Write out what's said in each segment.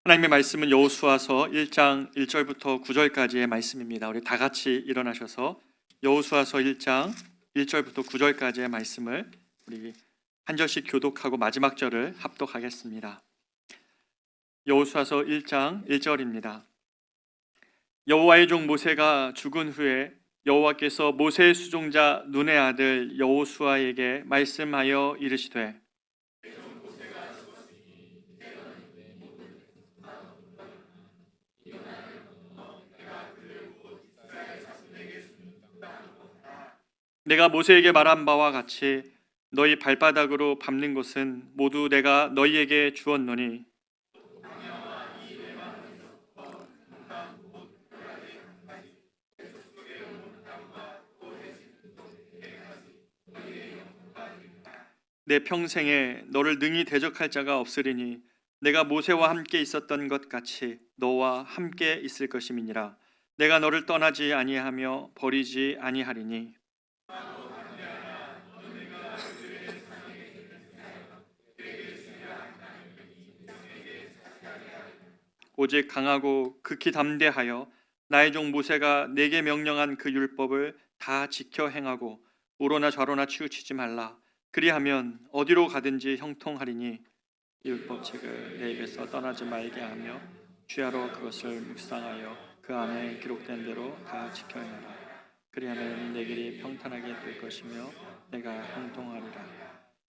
하나님의 말씀은 여호수아서 1장 1절부터 9절까지의 말씀입니다. 우리 다 같이 일어나셔서 여호수아서 1장 1절부터 9절까지의 말씀을 우리 한 절씩 교독하고 마지막 절을 합독하겠습니다. 여호수아서 1장 1절입니다. 여호와의 종 모세가 죽은 후에 여호와께서 모세의 수종자 눈의 아들 여호수아에게 말씀하여 이르시되 내가 모세에게 말한 바와 같이 너희 발바닥으로 밟는 것은 모두 내가 너희에게 주었노니 내 평생에 너를 능히 대적할 자가 없으리니 내가 모세와 함께 있었던 것 같이 너와 함께 있을 것임이니라. 내가 너를 떠나지 아니하며 버리지 아니하리니 오직 강하고 극히 담대하여 나의 종 모세가 내게 명령한 그 율법을 다 지켜 행하고 우로나 좌로나 치우치지 말라. 그리하면 어디로 가든지 형통하리니 율법책을 내 입에서 떠나지 말게 하며 주야로 그것을 묵상하여 그 안에 기록된 대로 다 지켜 행하라. 그리하면 내 길이 평탄하게 될 것이며 내가 형통하리라.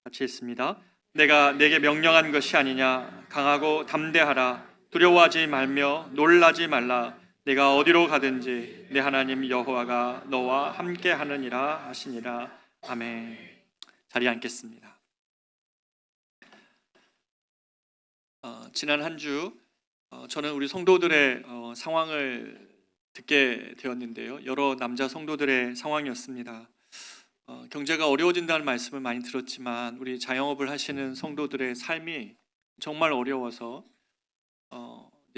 같이 읽습니다. 내가 내게 명령한 것이 아니냐. 강하고 담대하라. 두려워하지 말며 놀라지 말라. 내가 어디로 가든지 내 하나님 여호와가 너와 함께 하느니라 하시니라. 아멘. 자리에 앉겠습니다. 지난 한 주 저는 우리 성도들의 상황을 듣게 되었는데요. 여러 남자 성도들의 상황이었습니다. 경제가 어려워진다는 말씀을 많이 들었지만 우리 자영업을 하시는 성도들의 삶이 정말 어려워서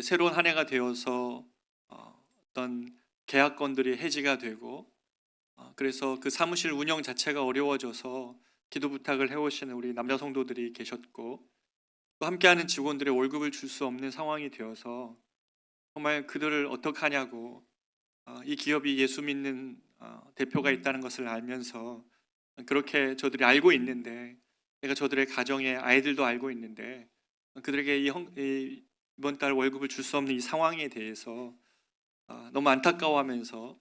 새로운 한 해가 되어서 어떤 계약건들이 해지가 되고 그래서 그 사무실 운영 자체가 어려워져서 기도 부탁을 해오시는 우리 남자 성도들이 계셨고 또 함께하는 직원들의 월급을 줄 수 없는 상황이 되어서 정말 그들을 어떻게 하냐고 이 기업이 예수 믿는 대표가 있다는 것을 알면서 그렇게 저들이 알고 있는데 내가 저들의 가정에 아이들도 알고 있는데 그들에게 이번 달 월급을 줄 수 없는 이 상황에 대해서 너무 안타까워하면서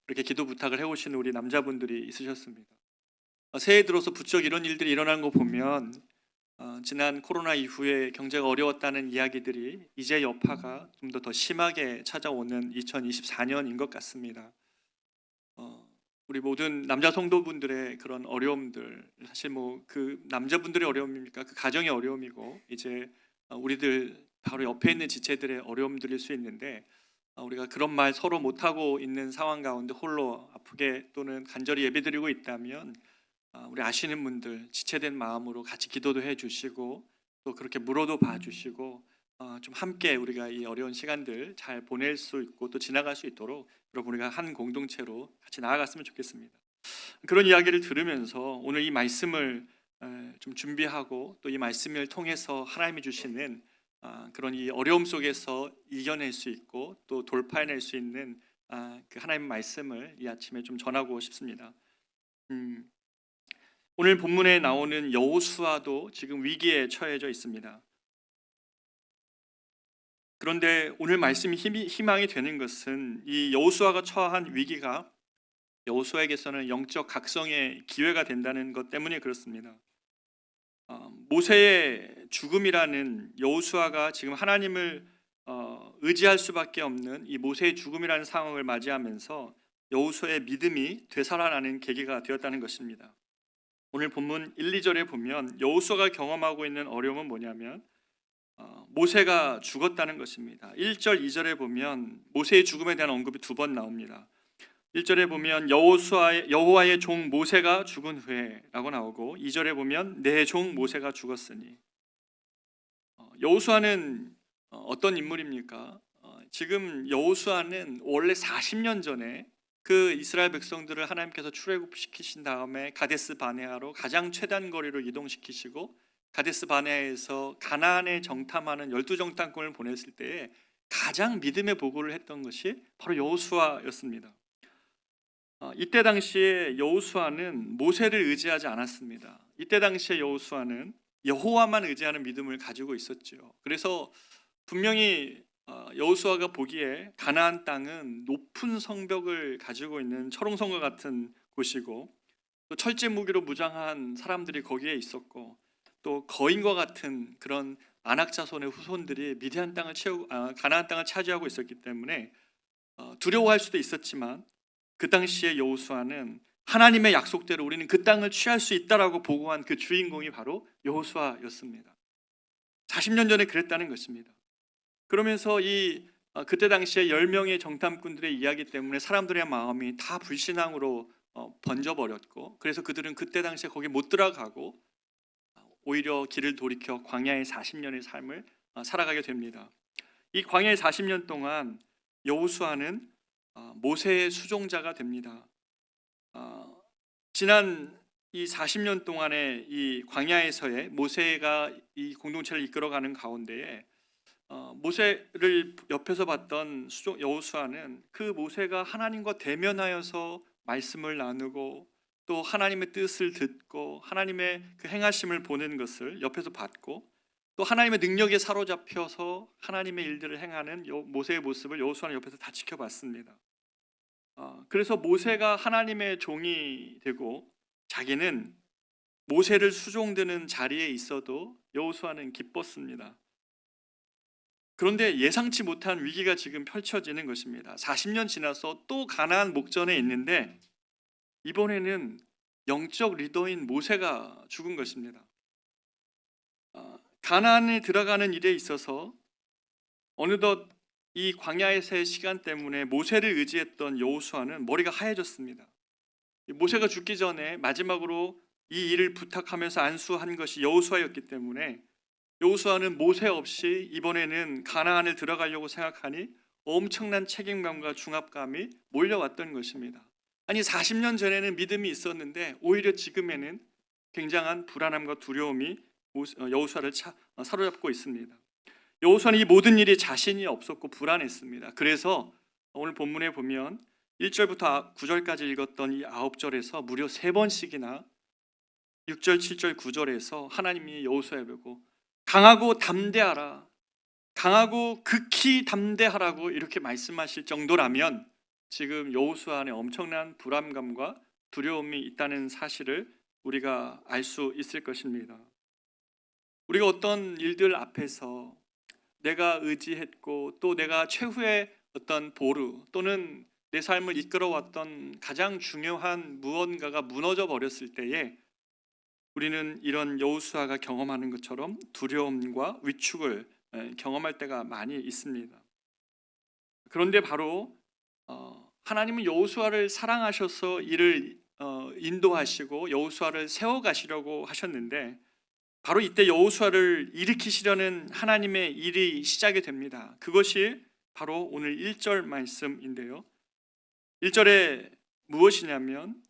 그렇게 기도 부탁을 해오시는 우리 남자분들이 있으셨습니다. 새해 들어서 부쩍 이런 일들이 일어나는 거 보면 지난 코로나 이후에 경제가 어려웠다는 이야기들이 이제 여파가 좀 더 심하게 찾아오는 2024년인 것 같습니다. 우리 모든 남자 성도분들의 그런 어려움들, 사실 뭐 그 남자분들의 어려움입니까? 그 가정의 어려움이고 이제 우리들 바로 옆에 있는 지체들의 어려움들일 수 있는데 우리가 그런 말 서로 못하고 있는 상황 가운데 홀로 아프게 또는 간절히 예배드리고 있다면 우리 아시는 분들 지체된 마음으로 같이 기도도 해주시고 또 그렇게 물어도 봐주시고 좀 함께 우리가 이 어려운 시간들 잘 보낼 수 있고 또 지나갈 수 있도록 여러분 우리가 한 공동체로 같이 나아갔으면 좋겠습니다. 그런 이야기를 들으면서 오늘 이 말씀을 좀 준비하고 또 이 말씀을 통해서 하나님이 주시는 그런 이 어려움 속에서 이겨낼 수 있고 또 돌파해낼 수 있는 그 하나님의 말씀을 이 아침에 좀 전하고 싶습니다. 오늘 본문에 나오는 여호수아도 지금 위기에 처해져 있습니다. 그런데 오늘 말씀이 희망이 되는 것은 이 여호수아가 처한 위기가 여호수아에게서는 영적 각성의 기회가 된다는 것 때문에 그렇습니다. 모세의 죽음이라는 여호수아가 지금 하나님을 의지할 수밖에 없는 이 모세의 죽음이라는 상황을 맞이하면서 여호수아의 믿음이 되살아나는 계기가 되었다는 것입니다. 오늘 본문 1, 2절에 보면 여호수아가 경험하고 있는 어려움은 뭐냐면 모세가 죽었다는 것입니다. 1절, 2절에 보면 모세의 죽음에 대한 언급이 2번 나옵니다. 1절에 보면 여호와의 종 모세가 죽은 후에 라고 나오고 2절에 보면 내 종 모세가 죽었으니 여호수아는 어떤 인물입니까? 지금 여호수아는 원래 40년 전에 그 이스라엘 백성들을 하나님께서 출애굽시키신 다음에 가데스 바네아로 가장 최단 거리로 이동시키시고 가데스 바네아에서 가나안에 정탐하는 12정탐꾼을 보냈을 때에 가장 믿음의 보고를 했던 것이 바로 여호수아였습니다. 이때 당시에 여호수아는 모세를 의지하지 않았습니다. 이때 당시에 여호수아는 여호와만 의지하는 믿음을 가지고 있었죠. 그래서 분명히 여호수아가 보기에 가나안 땅은 높은 성벽을 가지고 있는 철옹성과 같은 곳이고, 또 철제 무기로 무장한 사람들이 거기에 있었고, 또 거인과 같은 그런 아낙 자손의 후손들이 미디안 땅을 가나안 땅을 차지하고 있었기 때문에 두려워할 수도 있었지만, 그 당시에 여호수아는 하나님의 약속대로 우리는 그 땅을 취할 수 있다라고 보고한 그 주인공이 바로 여호수아였습니다. 40년 전에 그랬다는 것입니다. 그러면서 그때 당시에 10명의 정탐꾼들의 이야기 때문에 사람들의 마음이 다 불신앙으로 번져버렸고, 그래서 그들은 그때 당시에 거기 못 들어가고 오히려 길을 돌이켜 광야의 40년의 삶을 살아가게 됩니다. 이 광야의 40년 동안 여호수아는 모세의 수종자가 됩니다. 지난 이 40년 동안의 이 광야에서의 모세가 이 공동체를 이끌어가는 가운데에 모세를 옆에서 봤던 여호수아는 그 모세가 하나님과 대면하여서 말씀을 나누고 또 하나님의 뜻을 듣고 하나님의 그 행하심을 보는 것을 옆에서 봤고, 또 하나님의 능력에 사로잡혀서 하나님의 일들을 행하는 모세의 모습을 여호수아는 옆에서 다 지켜봤습니다. 그래서 모세가 하나님의 종이 되고 자기는 모세를 수종드는 자리에 있어도 여호수아는 기뻤습니다. 그런데 예상치 못한 위기가 지금 펼쳐지는 것입니다. 40년 지나서 또 가나안 목전에 있는데 이번에는 영적 리더인 모세가 죽은 것입니다. 가나안에 들어가는 일에 있어서 어느덧 이 광야에서의 시간 때문에 모세를 의지했던 여호수아는 머리가 하얘졌습니다. 모세가 죽기 전에 마지막으로 이 일을 부탁하면서 안수한 것이 여호수아였기 때문에 여호수아는 모세 없이 이번에는 가나안을 들어가려고 생각하니 엄청난 책임감과 중압감이 몰려왔던 것입니다. 아니 40년 전에는 믿음이 있었는데 오히려 지금에는 굉장한 불안함과 두려움이 여호수아를 사로잡고 있습니다. 여호수아는 이 모든 일이 자신이 없었고 불안했습니다. 그래서 오늘 본문에 보면 1절부터 9절까지 읽었던 이 9절에서 무려 3번씩이나 6절, 7절, 9절에서 하나님이 여호수아에 보고 강하고 담대하라, 강하고 극히 담대하라고 이렇게 말씀하실 정도라면 지금 여호수아 안에 엄청난 불안감과 두려움이 있다는 사실을 우리가 알 수 있을 것입니다. 우리가 어떤 일들 앞에서 내가 의지했고 또 내가 최후의 어떤 보루 또는 내 삶을 이끌어왔던 가장 중요한 무언가가 무너져 버렸을 때에 우리는 이런 여호수아가 경험하는 것처럼 두려움과 위축을 경험할 때가 많이 있습니다. 그런데 바로 하나님은 여호수아를 사랑하셔서 이를 인도하시고 여호수아를 세워가시려고 하셨는데 바로 이때 여호수아를 일으키시려는 하나님의 일이 시작이 됩니다. 그것이 바로 오늘 1절 말씀인데요. 1절에 무엇이냐면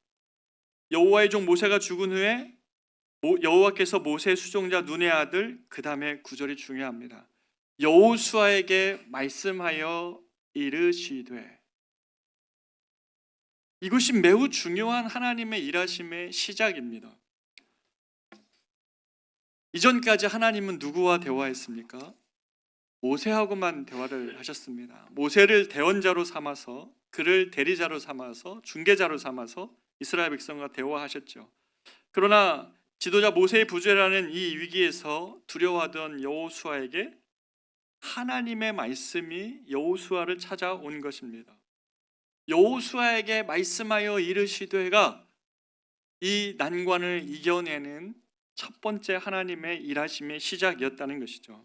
여호와의 종 모세가 죽은 후에 여호와께서 모세의 수종자 눈의 아들, 그 다음에 9절이 중요합니다. 여호수아에게 말씀하여 이르시되, 이것이 매우 중요한 하나님의 일하심의 시작입니다. 이전까지 하나님은 누구와 대화했습니까? 모세하고만 대화를 하셨습니다. 모세를 대언자로 삼아서, 그를 대리자로 삼아서, 중개자로 삼아서 이스라엘 백성과 대화하셨죠. 그러나 지도자 모세의 부재라는 이 위기에서 두려워하던 여호수아에게 하나님의 말씀이 여호수아를 찾아온 것입니다. 여호수아에게 말씀하여 이르시되가 이 난관을 이겨내는 첫 번째 하나님의 일하심의 시작이었다는 것이죠.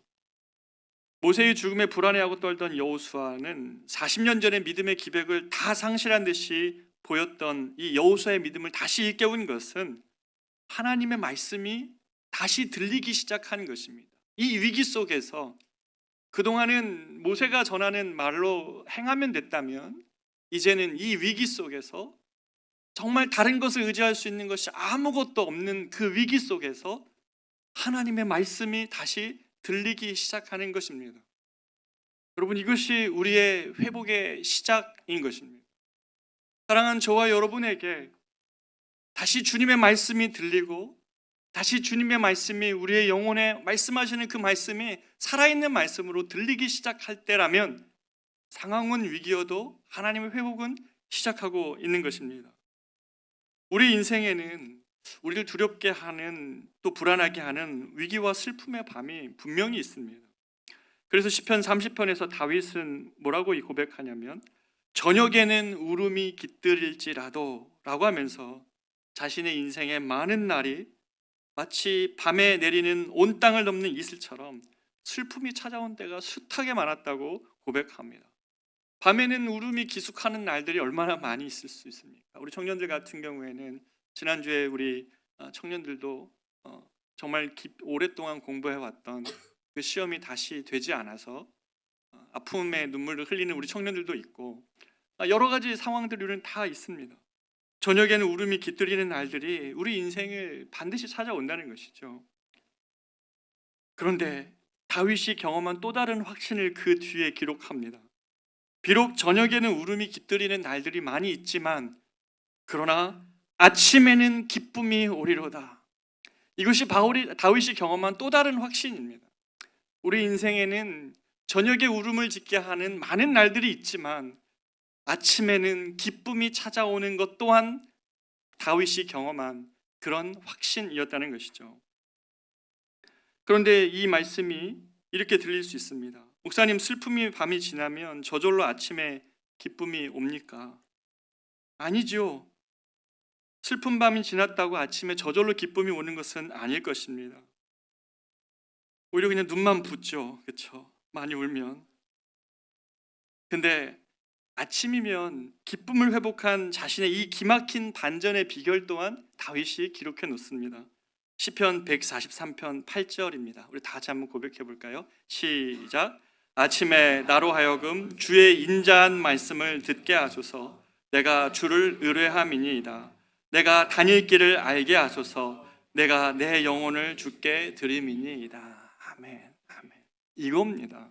모세의 죽음에 불안해하고 떨던 여호수아는 40년 전의 믿음의 기백을 다 상실한 듯이 보였던 이 여호수아의 믿음을 다시 일깨운 것은 하나님의 말씀이 다시 들리기 시작한 것입니다. 이 위기 속에서 그동안은 모세가 전하는 말로 행하면 됐다면 이제는 이 위기 속에서 정말 다른 것을 의지할 수 있는 것이 아무것도 없는 그 위기 속에서 하나님의 말씀이 다시 들리기 시작하는 것입니다. 여러분, 이것이 우리의 회복의 시작인 것입니다. 사랑하는 저와 여러분에게 다시 주님의 말씀이 들리고 다시 주님의 말씀이 우리의 영혼에 말씀하시는 그 말씀이 살아있는 말씀으로 들리기 시작할 때라면 상황은 위기여도 하나님의 회복은 시작하고 있는 것입니다. 우리 인생에는 우리를 두렵게 하는, 또 불안하게 하는 위기와 슬픔의 밤이 분명히 있습니다. 그래서 시편 30편에서 다윗은 뭐라고 고백하냐면 저녁에는 울음이 깃들일지라도 라고 하면서 자신의 인생의 많은 날이 마치 밤에 내리는 온 땅을 덮는 이슬처럼 슬픔이 찾아온 때가 숱하게 많았다고 고백합니다. 밤에는 울음이 기숙하는 날들이 얼마나 많이 있을 수 있습니까? 우리 청년들 같은 경우에는 지난주에 우리 청년들도 정말 오랫동안 공부해왔던 그 시험이 다시 되지 않아서 아픔의 눈물을 흘리는 우리 청년들도 있고 여러 가지 상황들이 우리는 다 있습니다. 저녁에는 울음이 깃들이는 날들이 우리 인생을 반드시 찾아온다는 것이죠. 그런데 다윗이 경험한 또 다른 확신을 그 뒤에 기록합니다. 비록 저녁에는 울음이 깃들이는 날들이 많이 있지만 그러나 아침에는 기쁨이 오리로다. 이것이 다윗이 경험한 또 다른 확신입니다. 우리 인생에는 저녁에 울음을 짓게 하는 많은 날들이 있지만 아침에는 기쁨이 찾아오는 것 또한 다윗이 경험한 그런 확신이었다는 것이죠. 그런데 이 말씀이 이렇게 들릴 수 있습니다. 목사님, 슬픔이 밤이 지나면 저절로 아침에 기쁨이 옵니까? 아니죠. 슬픈 밤이 지났다고 아침에 저절로 기쁨이 오는 것은 아닐 것입니다. 오히려 그냥 눈만 붓죠. 그렇죠? 많이 울면. 근데 아침이면 기쁨을 회복한 자신의 이 기막힌 반전의 비결 또한 다윗이 기록해 놓습니다. 시편 143편 8절입니다. 우리 다 같이 한번 고백해 볼까요? 시작. 아침에 나로 하여금 주의 인자한 말씀을 듣게 하소서. 내가 주를 의뢰함이니이다. 내가 다닐 길을 알게 하소서. 내가 내 영혼을 주께 드림이니이다. 아멘, 아멘. 이겁니다.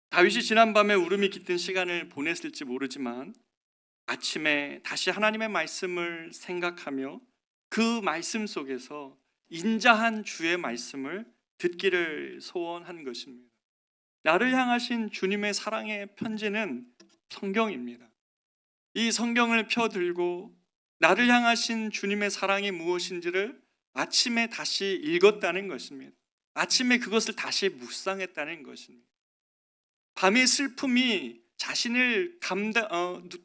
다윗이 지난밤에 울음이 깃든 시간을 보냈을지 모르지만 아침에 다시 하나님의 말씀을 생각하며 그 말씀 속에서 인자한 주의 말씀을 듣기를 소원한 것입니다. 나를 향하신 주님의 사랑의 편지는 성경입니다. 이 성경을 펴들고 나를 향하신 주님의 사랑이 무엇인지를 아침에 다시 읽었다는 것입니다. 아침에 그것을 다시 묵상했다는 것입니다. 밤의 슬픔이 자신을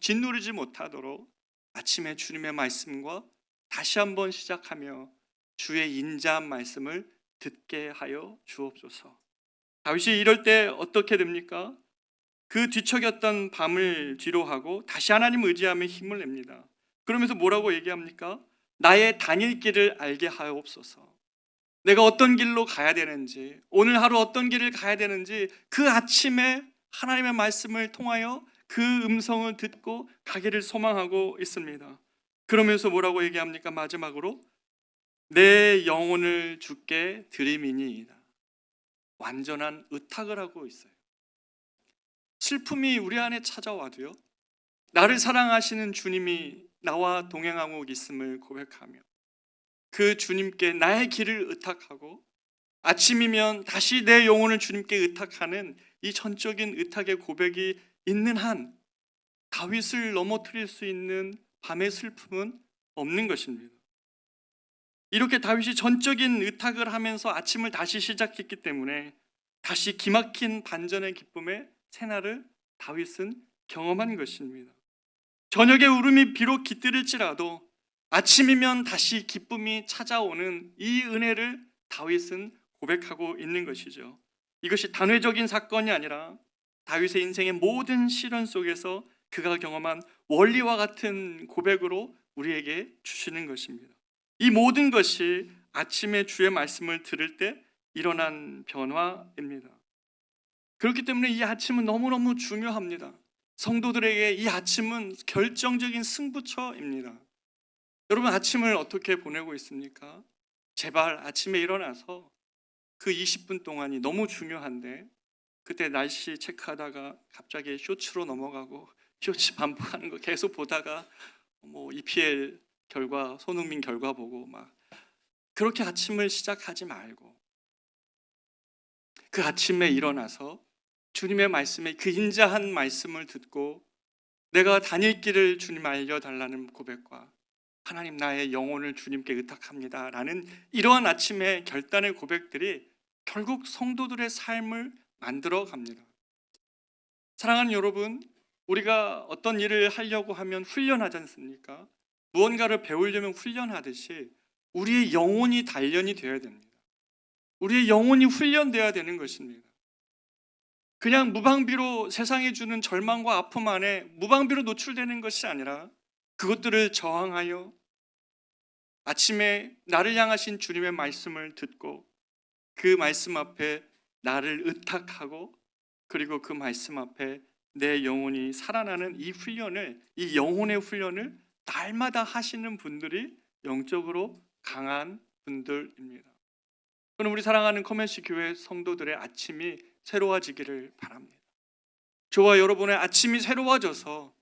짓누르지 못하도록 아침에 주님의 말씀과 다시 한번 시작하며 주의 인자한 말씀을 듣게 하여 주옵소서. 다윗이 이럴 때 어떻게 됩니까? 그 뒤척였던 밤을 뒤로 하고 다시 하나님 의지하며 힘을 냅니다. 그러면서 뭐라고 얘기합니까? 나의 다닐 길을 알게 하옵소서. 내가 어떤 길로 가야 되는지, 오늘 하루 어떤 길을 가야 되는지 그 아침에 하나님의 말씀을 통하여 그 음성을 듣고 가기를 소망하고 있습니다. 그러면서 뭐라고 얘기합니까? 마지막으로 내 영혼을 주께 드림이니이다. 완전한 의탁을 하고 있어요. 슬픔이 우리 안에 찾아와도요, 나를 사랑하시는 주님이 나와 동행하고 있음을 고백하며 그 주님께 나의 길을 의탁하고 아침이면 다시 내 영혼을 주님께 의탁하는 이 전적인 의탁의 고백이 있는 한 다윗을 넘어뜨릴 수 있는 밤의 슬픔은 없는 것입니다. 이렇게 다윗이 전적인 의탁을 하면서 아침을 다시 시작했기 때문에 다시 기막힌 반전의 기쁨의 새날을 다윗은 경험한 것입니다. 저녁에 울음이 비록 깃들일지라도 아침이면 다시 기쁨이 찾아오는 이 은혜를 다윗은 고백하고 있는 것이죠. 이것이 단회적인 사건이 아니라 다윗의 인생의 모든 시련 속에서 그가 경험한 원리와 같은 고백으로 우리에게 주시는 것입니다. 이 모든 것이 아침에 주의 말씀을 들을 때 일어난 변화입니다. 그렇기 때문에 이 아침은 너무너무 중요합니다. 성도들에게 이 아침은 결정적인 승부처입니다. 여러분, 아침을 어떻게 보내고 있습니까? 제발 아침에 일어나서 그 20분 동안이 너무 중요한데 그때 날씨 체크하다가 갑자기 쇼츠로 넘어가고 쇼츠 반복하는 거 계속 보다가 뭐 EPL 결과, 손흥민 결과 보고 막 그렇게 아침을 시작하지 말고 그 아침에 일어나서 주님의 말씀에 그 인자한 말씀을 듣고 내가 다닐 길을 주님 알려달라는 고백과 하나님 나의 영혼을 주님께 의탁합니다 라는 이러한 아침의 결단의 고백들이 결국 성도들의 삶을 만들어 갑니다. 사랑하는 여러분, 우리가 어떤 일을 하려고 하면 훈련하지 않습니까? 무언가를 배우려면 훈련하듯이 우리의 영혼이 단련이 되어야 됩니다. 우리의 영혼이 훈련되어야 되는 것입니다. 그냥 무방비로 세상이 주는 절망과 아픔 안에 무방비로 노출되는 것이 아니라 그것들을 저항하여 아침에 나를 향하신 주님의 말씀을 듣고 그 말씀 앞에 나를 의탁하고 그리고 그 말씀 앞에 내 영혼이 살아나는 이 훈련을, 이 영혼의 훈련을 날마다 하시는 분들이 영적으로 강한 분들입니다. 그럼 우리 사랑하는 커맨시 교회 성도들의 아침이 새로워지기를 바랍니다. 저와 여러분의 아침이 새로워져서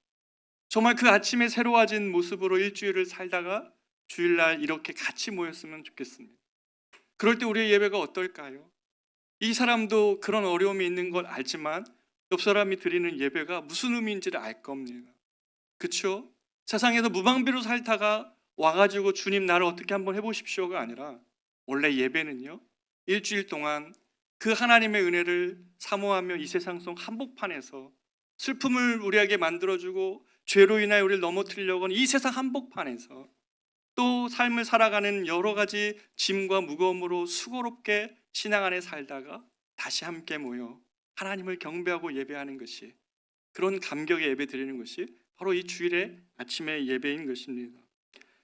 정말 그 아침에 새로워진 모습으로 일주일을 살다가 주일날 이렇게 같이 모였으면 좋겠습니다. 그럴 때 우리의 예배가 어떨까요? 이 사람도 그런 어려움이 있는 걸 알지만 옆 사람이 드리는 예배가 무슨 의미인지를 알 겁니다. 그렇죠? 세상에서 무방비로 살다가 와가지고 주님 나를 어떻게 한번 해보십시오가 아니라 원래 예배는요 일주일 동안 그 하나님의 은혜를 사모하며 이 세상 속 한복판에서 슬픔을 우리에게 만들어주고 죄로 인하여 우리를 넘어뜨리려고 하는 이 세상 한복판에서 또 삶을 살아가는 여러 가지 짐과 무거움으로 수고롭게 신앙 안에 살다가 다시 함께 모여 하나님을 경배하고 예배하는 것이, 그런 감격의 예배 드리는 것이 바로 이 주일의 아침의 예배인 것입니다.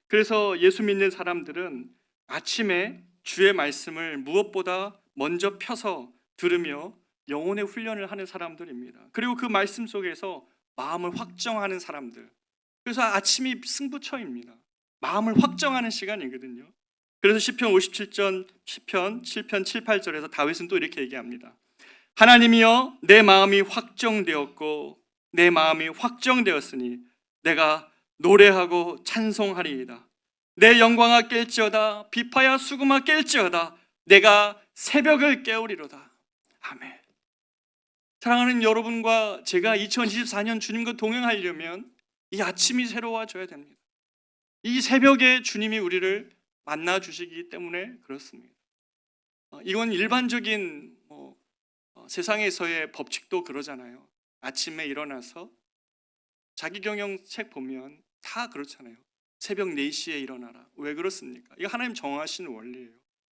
그래서 예수 믿는 사람들은 아침에 주의 말씀을 무엇보다 먼저 펴서 들으며 영혼의 훈련을 하는 사람들입니다. 그리고 그 말씀 속에서 마음을 확정하는 사람들. 그래서 아침이 승부처입니다. 마음을 확정하는 시간이거든요. 그래서 시편 57편 7편 7, 8절에서 다윗은 또 이렇게 얘기합니다. 하나님이여 내 마음이 확정되었고 내 마음이 확정되었으니 내가 노래하고 찬송하리이다. 내 영광아 깰지어다 비파야 수금아 깰지어다 내가 새벽을 깨우리로다. 아멘. 사랑하는 여러분과 제가 2024년 주님과 동행하려면 이 아침이 새로워져야 됩니다. 이 새벽에 주님이 우리를 만나 주시기 때문에 그렇습니다. 이건 일반적인 세상에서의 법칙도 그러잖아요. 아침에 일어나서 자기경영 책 보면 다 그렇잖아요. 새벽 4시에 일어나라. 왜 그렇습니까? 이거 하나님 정하신 원리예요.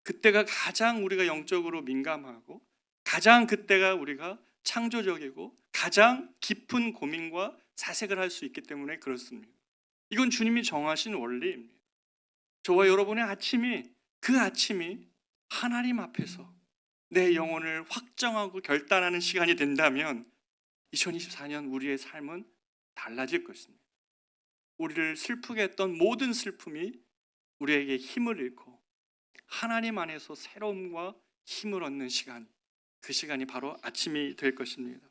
그때가 가장 우리가 영적으로 민감하고 가장 그때가 우리가 창조적이고 가장 깊은 고민과 사색을 할 수 있기 때문에 그렇습니다. 이건 주님이 정하신 원리입니다. 저와 여러분의 아침이, 그 아침이 하나님 앞에서 내 영혼을 확정하고 결단하는 시간이 된다면 2024년 우리의 삶은 달라질 것입니다. 우리를 슬프게 했던 모든 슬픔이 우리에게 힘을 잃고 하나님 안에서 새로움과 힘을 얻는 시간, 그 시간이 바로 아침이 될 것입니다.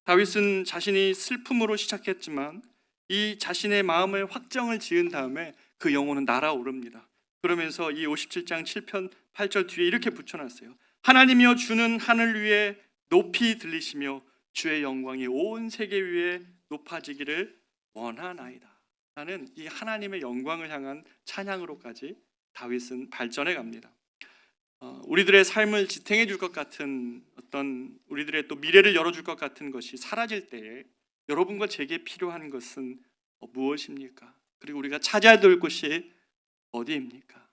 다윗은 자신이 슬픔으로 시작했지만 이 자신의 마음을 확정을 지은 다음에 그 영혼은 날아오릅니다. 그러면서 이 57장 7편 8절 뒤에 이렇게 붙여놨어요. 하나님이여 주는 하늘 위에 높이 들리시며 주의 영광이 온 세계 위에 높아지기를 원하나이다. 라는 이 하나님의 영광을 향한 찬양으로까지 다윗은 발전해 갑니다. 우리들의 삶을 지탱해 줄 것 같은 어떤 우리들의 또 미래를 열어줄 것 같은 것이 사라질 때에 여러분과 제게 필요한 것은 무엇입니까? 그리고 우리가 찾아야 될 곳이 어디입니까?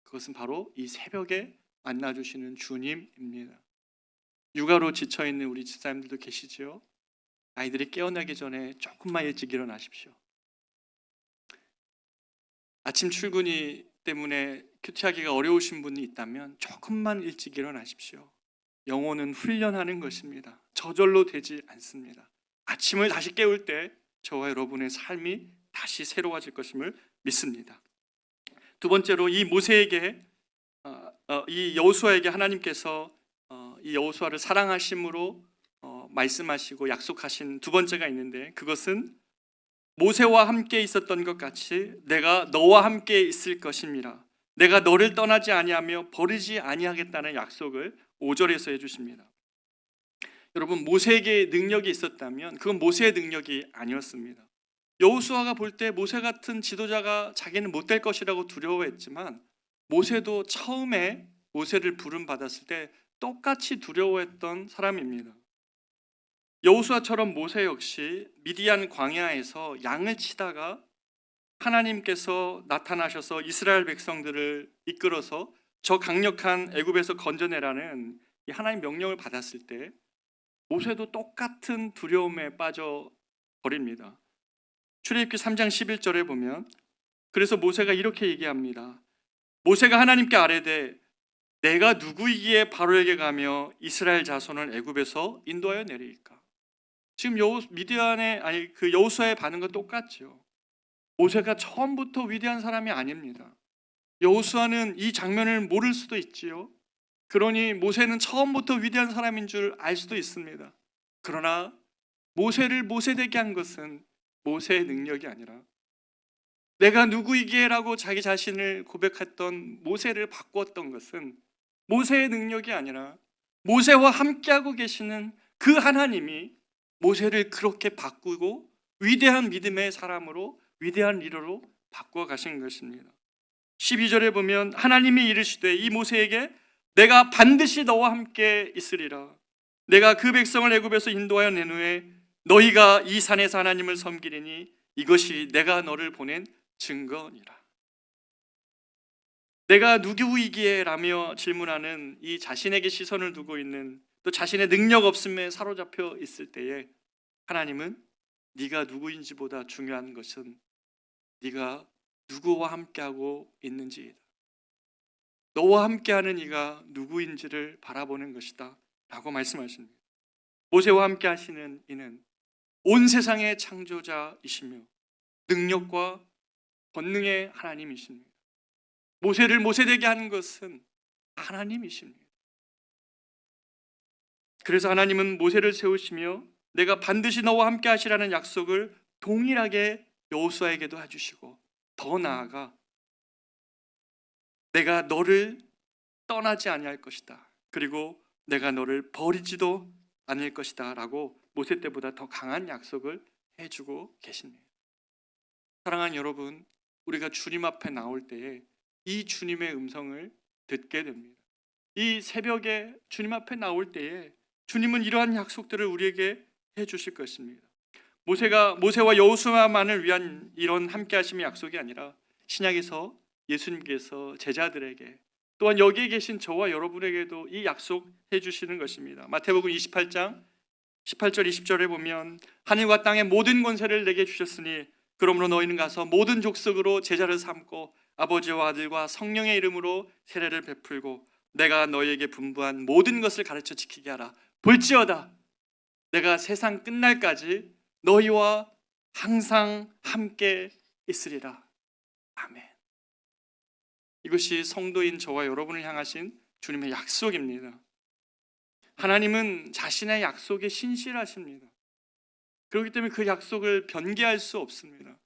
그것은 바로 이 새벽에 만나주시는 주님입니다. 육아로 지쳐있는 우리 집사님들도 계시죠? 아이들이 깨어나기 전에 조금만 일찍 일어나십시오. 아침 출근이 때문에 큐티하기가 어려우신 분이 있다면 조금만 일찍 일어나십시오. 영혼은 훈련하는 것입니다. 저절로 되지 않습니다. 아침을 다시 깨울 때 저와 여러분의 삶이 다시 새로워질 것임을 믿습니다. 두 번째로 이 모세에게 이 여호수아에게 하나님께서 이 여호수아를 사랑하심으로 말씀하시고 약속하신 두 번째가 있는데, 그것은 모세와 함께 있었던 것 같이 내가 너와 함께 있을 것입니다. 내가 너를 떠나지 아니하며 버리지 아니하겠다는 약속을 5절에서 해주십니다. 여러분, 모세에게 능력이 있었다면 그건 모세의 능력이 아니었습니다. 여호수아가 볼 때 모세 같은 지도자가 자기는 못 될 것이라고 두려워했지만, 모세도 처음에 모세를 부름 받았을 때 똑같이 두려워했던 사람입니다. 여호수아처럼 모세 역시 미디안 광야에서 양을 치다가 하나님께서 나타나셔서 이스라엘 백성들을 이끌어서 저 강력한 애굽에서 건져내라는 이 하나님 명령을 받았을 때 모세도 똑같은 두려움에 빠져 버립니다. 출애굽기 3장 11절에 보면, 그래서 모세가 이렇게 얘기합니다. 모세가 하나님께 아뢰되 내가 누구이기에 바로에게 가며 이스라엘 자손을 애굽에서 인도하여 내리일까? 지금 여호수아의 반응과 똑같죠. 모세가 처음부터 위대한 사람이 아닙니다. 여호수아는 이 장면을 모를 수도 있지요. 그러니 모세는 처음부터 위대한 사람인 줄 알 수도 있습니다. 그러나 모세를 모세되게 한 것은 모세의 능력이 아니라, 내가 누구이기에라고 자기 자신을 고백했던 모세를 바꾸었던 것은 모세의 능력이 아니라 모세와 함께하고 계시는 그 하나님이 모세를 그렇게 바꾸고 위대한 믿음의 사람으로, 위대한 리더로 바꾸어 가신 것입니다. 12절에 보면 하나님이 이르시되 이 모세에게 내가 반드시 너와 함께 있으리라. 내가 그 백성을 애굽에서 인도하여 낸 후에 너희가 이 산에서 하나님을 섬기리니 이것이 내가 너를 보낸 증거니라. 내가 누구이기에 라며 질문하는 이 자신에게 시선을 두고 있는, 또 자신의 능력 없음에 사로잡혀 있을 때에 하나님은 네가 누구인지보다 중요한 것은 네가 누구와 함께하고 있는지이다. 너와 함께하는 이가 누구인지를 바라보는 것이다 라고 말씀하십니다. 모세와 함께 하시는 이는 온 세상의 창조자이시며 능력과 권능의 하나님이십니다. 모세를 모세되게 하는 것은 하나님이십니다. 그래서 하나님은 모세를 세우시며 내가 반드시 너와 함께 하시라는 약속을 동일하게 여호수아에게도 해주시고, 더 나아가 내가 너를 떠나지 아니할 것이다, 그리고 내가 너를 버리지도 않을 것이다 라고 모세 때보다 더 강한 약속을 해주고 계십니다. 사랑하는 여러분, 우리가 주님 앞에 나올 때에 이 주님의 음성을 듣게 됩니다. 이 새벽에 주님 앞에 나올 때에 주님은 이러한 약속들을 우리에게 해주실 것입니다. 모세와 여호수아만을 위한 이런 함께 하심의 약속이 아니라 신약에서 예수님께서 제자들에게, 또한 여기에 계신 저와 여러분에게도 이 약속해 주시는 것입니다. 마태복음 28장 18절 20절에 보면 하늘과 땅의 모든 권세를 내게 주셨으니 그러므로 너희는 가서 모든 족속으로 제자를 삼고 아버지와 아들과 성령의 이름으로 세례를 베풀고 내가 너희에게 분부한 모든 것을 가르쳐 지키게 하라. 볼지어다 내가 세상 끝날까지 너희와 항상 함께 있으리라. 아멘. 이것이 성도인 저와 여러분을 향하신 주님의 약속입니다. 하나님은 자신의 약속에 신실하십니다. 그렇기 때문에 그 약속을 변개할 수 없습니다.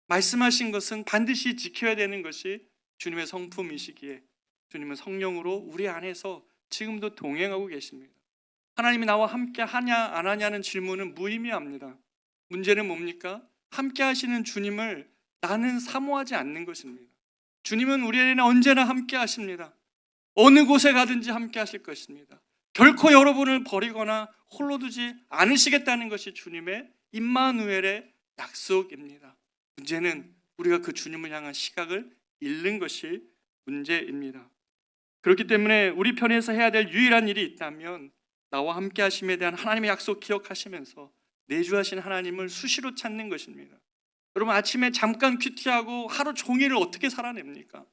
말씀하신 것은 반드시 지켜야 되는 것이 주님의 성품이시기에 주님은 성령으로 우리 안에서 지금도 동행하고 계십니다. 하나님이 나와 함께 하냐 안 하냐는 질문은 무의미합니다. 문제는 뭡니까? 함께 하시는 주님을 나는 사모하지 않는 것입니다. 주님은 우리에게는 언제나 함께 하십니다. 어느 곳에 가든지 함께 하실 것입니다. 결코 여러분을 버리거나 홀로 두지 않으시겠다는 것이 주님의 임마누엘의 약속입니다. 문제는 우리가 그 주님을 향한 시각을 잃는 것이 문제입니다. 그렇기 때문에 우리 편에서 해야 될 유일한 일이 있다면 나와 함께 하심에 대한 하나님의 약속 기억하시면서 내주하신 하나님을 수시로 찾는 것입니다. 여러분, 아침에 잠깐 큐티하고 하루 종일을 어떻게 살아냅니까?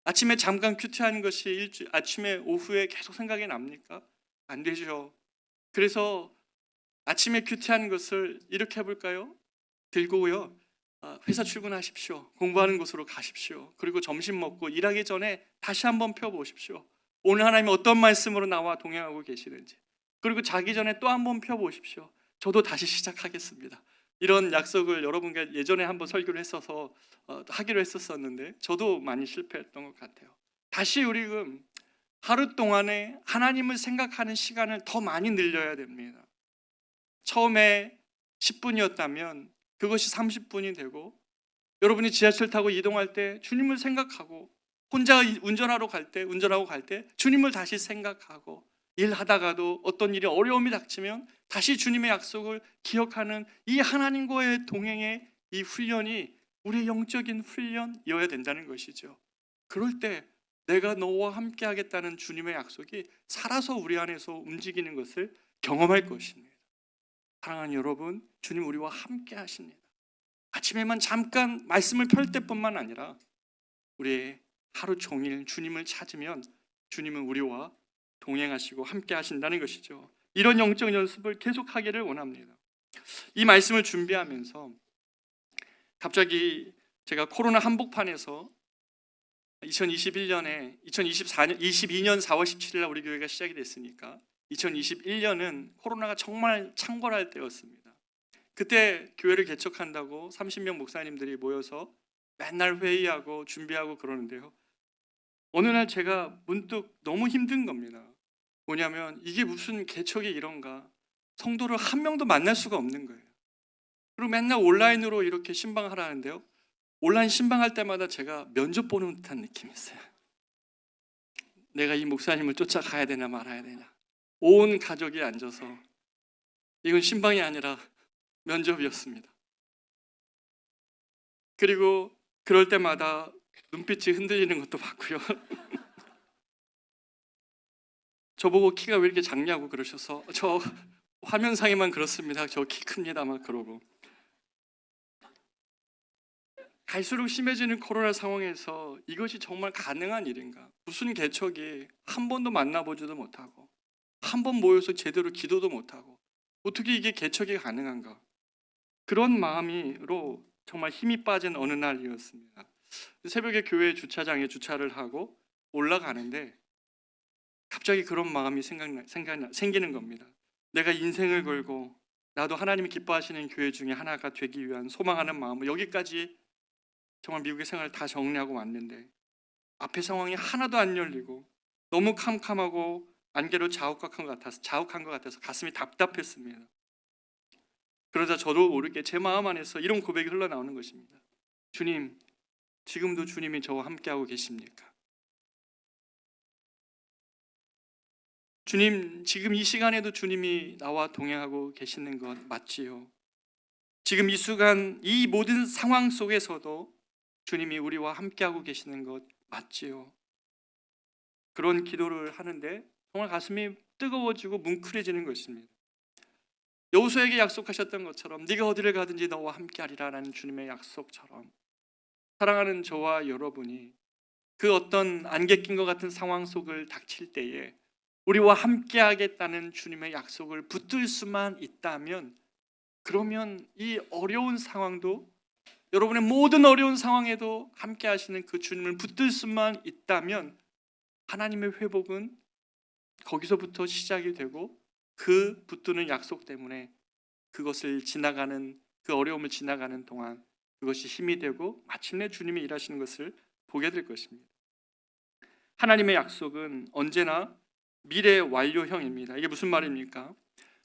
아침에 잠깐 큐티하는 것이 아침에 오후에 계속 생각이 납니까? 안 되죠. 그래서 아침에 큐티하는 것을 이렇게 해볼까요? 들고요, 회사 출근하십시오. 공부하는 곳으로 가십시오. 그리고 점심 먹고 일하기 전에 다시 한번 펴보십시오. 오늘 하나님이 어떤 말씀으로 나와 동행하고 계시는지. 그리고 자기 전에 또 한번 펴보십시오. 저도 다시 시작하겠습니다. 이런 약속을 여러분과 예전에 한번 설교를 했어서 하기로 했었는데 저도 많이 실패했던 것 같아요. 다시 우리는 하루 동안에 하나님을 생각하는 시간을 더 많이 늘려야 됩니다. 처음에 10분이었다면 그것이 30분이 되고, 여러분이 지하철 타고 이동할 때 주님을 생각하고, 혼자 운전하고 갈 때 주님을 다시 생각하고, 일하다가도 어떤 일이 어려움이 닥치면 다시 주님의 약속을 기억하는 이 하나님과의 동행의 이 훈련이 우리의 영적인 훈련이어야 된다는 것이죠. 그럴 때 내가 너와 함께 하겠다는 주님의 약속이 살아서 우리 안에서 움직이는 것을 경험할 것입니다. 사랑하는 여러분, 주님 우리와 함께 하십니다. 아침에만 잠깐 말씀을 펼 때뿐만 아니라 우리의 하루 종일 주님을 찾으면 주님은 우리와 동행하시고 함께 하신다는 것이죠. 이런 영적 연습을 계속하기를 원합니다. 이 말씀을 준비하면서 갑자기 제가 코로나 한복판에서 2022년 4월 17일 날 우리 교회가 시작이 됐으니까 2021년은 코로나가 정말 창궐할 때였습니다. 그때 교회를 개척한다고 30명 목사님들이 모여서 맨날 회의하고 준비하고 그러는데요. 어느 날 제가 문득 너무 힘든 겁니다. 뭐냐면 이게 무슨 개척이 이런가. 성도를 한 명도 만날 수가 없는 거예요. 그리고 맨날 온라인으로 이렇게 신방하라는데요. 온라인 신방할 때마다 제가 면접 보는 듯한 느낌이 있어요. 내가 이 목사님을 쫓아가야 되나 말아야 되나. 온 가족이 앉아서, 이건 신방이 아니라 면접이었습니다. 그리고 그럴 때마다 눈빛이 흔들리는 것도 봤고요. 저보고 키가 왜 이렇게 작냐고 그러셔서 저 화면상에만 그렇습니다. 저 키 큽니다. 막 그러고. 갈수록 심해지는 코로나 상황에서 이것이 정말 가능한 일인가? 무슨 개척이 한 번도 만나보지도 못하고 한 번 모여서 제대로 기도도 못하고 어떻게 이게 개척이 가능한가? 그런 마음으로 정말 힘이 빠진 어느 날이었습니다. 새벽에 교회 주차장에 주차를 하고 올라가는데 갑자기 그런 마음이 생기는 겁니다. 내가 인생을 걸고 나도 하나님이 기뻐하시는 교회 중에 하나가 되기 위한 소망하는 마음으로 여기까지 정말 미국의 생활을 다 정리하고 왔는데 앞에 상황이 하나도 안 열리고 너무 캄캄하고 안개로 자욱한 것 같아서 가슴이 답답했습니다. 그러자 저도 모르게 제 마음 안에서 이런 고백이 흘러나오는 것입니다. 주님, 지금도 주님이 저와 함께하고 계십니까? 주님, 지금 이 시간에도 주님이 나와 동행하고 계시는 것 맞지요? 지금 이 순간 이 모든 상황 속에서도 주님이 우리와 함께하고 계시는 것 맞지요? 그런 기도를 하는데 정말 가슴이 뜨거워지고 뭉클해지는 것입니다. 여호수아에게 약속하셨던 것처럼 네가 어디를 가든지 너와 함께하리라라는 주님의 약속처럼 사랑하는 저와 여러분이 그 어떤 안개 낀 것 같은 상황 속을 닥칠 때에 우리와 함께하겠다는 주님의 약속을 붙들 수만 있다면, 그러면 이 어려운 상황도, 여러분의 모든 어려운 상황에도 함께 하시는 그 주님을 붙들 수만 있다면 하나님의 회복은 거기서부터 시작이 되고 그 붙드는 약속 때문에 그것을 지나가는, 그 어려움을 지나가는 동안 그것이 힘이 되고 마침내 주님이 일하시는 것을 보게 될 것입니다. 하나님의 약속은 언제나 미래 완료형입니다. 이게 무슨 말입니까?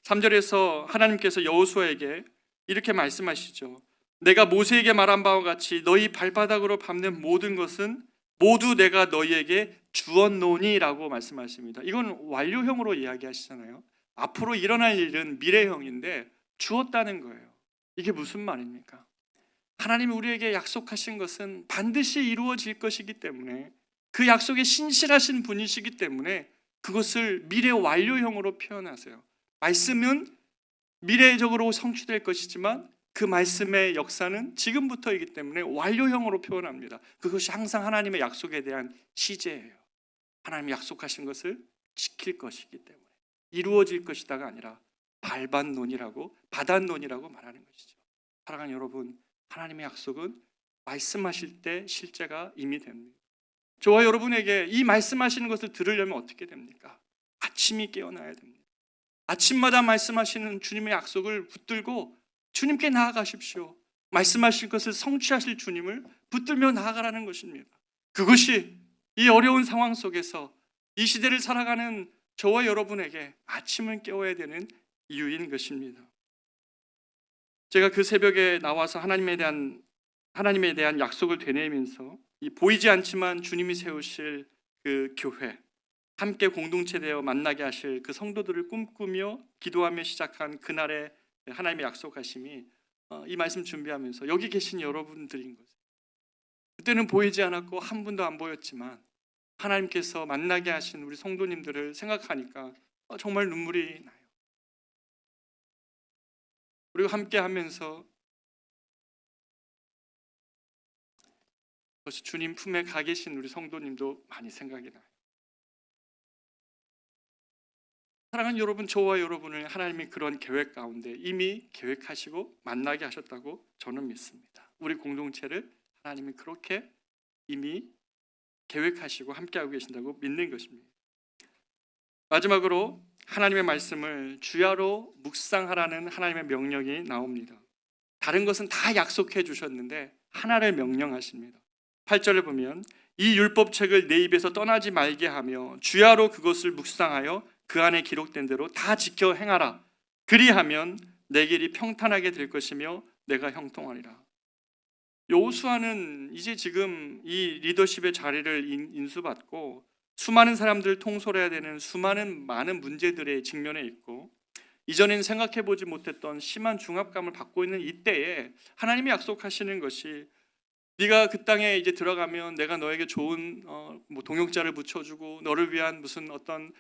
3절에서 하나님께서 여호수아에게 이렇게 말씀하시죠. 내가 모세에게 말한 바와 같이 너희 발바닥으로 밟는 모든 것은 모두 내가 너희에게 주었노니라고 말씀하십니다. 이건 완료형으로 이야기하시잖아요. 앞으로 일어날 일은 미래형인데 주었다는 거예요. 이게 무슨 말입니까? 하나님이 우리에게 약속하신 것은 반드시 이루어질 것이기 때문에, 그 약속에 신실하신 분이시기 때문에 그것을 미래 완료형으로 표현하세요. 말씀은 미래적으로 성취될 것이지만 그 말씀의 역사는 지금부터이기 때문에 완료형으로 표현합니다. 그것이 항상 하나님의 약속에 대한 시제예요. 하나님이 약속하신 것을 지킬 것이기 때문에 이루어질 것이다가 아니라 밟았노니라고, 받았노니라고 말하는 것이죠. 사랑하는 여러분, 하나님의 약속은 말씀하실 때 실제가 이미 됩니다. 저와 여러분에게 이 말씀하시는 것을 들으려면 어떻게 됩니까? 아침이 깨어나야 됩니다. 아침마다 말씀하시는 주님의 약속을 붙들고 주님께 나아가십시오. 말씀하실 것을 성취하실 주님을 붙들며 나아가라는 것입니다. 그것이 이 어려운 상황 속에서 이 시대를 살아가는 저와 여러분에게 아침을 깨워야 되는 이유인 것입니다. 제가 그 새벽에 나와서 하나님에 대한 약속을 되뇌면서 이 보이지 않지만 주님이 세우실 그 교회, 함께 공동체 되어 만나게 하실 그 성도들을 꿈꾸며 기도하며 시작한 그날의 하나님의 약속하심이 이 말씀 준비하면서 여기 계신 여러분들인 거죠. 그때는 보이지 않았고 한 분도 안 보였지만 하나님께서 만나게 하신 우리 성도님들을 생각하니까 정말 눈물이 나요. 그리고 함께 하면서 벌써 주님 품에 가 계신 우리 성도님도 많이 생각이 나요. 사랑하는 여러분, 저와 여러분을 하나님이 그런 계획 가운데 이미 계획하시고 만나게 하셨다고 저는 믿습니다. 우리 공동체를 하나님이 그렇게 이미 계획하시고 함께하고 계신다고 믿는 것입니다. 마지막으로 하나님의 말씀을 주야로 묵상하라는 하나님의 명령이 나옵니다. 다른 것은 다 약속해 주셨는데 하나를 명령하십니다. 8절을 보면 이 율법책을 내 입에서 떠나지 말게 하며 주야로 그것을 묵상하여 그 안에 기록된 대로 다 지켜 행하라. 그리하면 내 길이 평탄하게 될 것이며 내가 형통하리라. 여호수아는 이제 지금 이 리더십의 자리를 인수받고 수많은 사람들을 통솔해야 되는 많은 문제들에 직면해 있고 이전에는 생각해보지 못했던 심한 중압감을 받고 있는 이때에 하나님이 약속하시는 것이 네가 그 땅에 이제 들어가면 내가 너에게 좋은 동역자를 붙여주고 너를 위한 무슨 어떤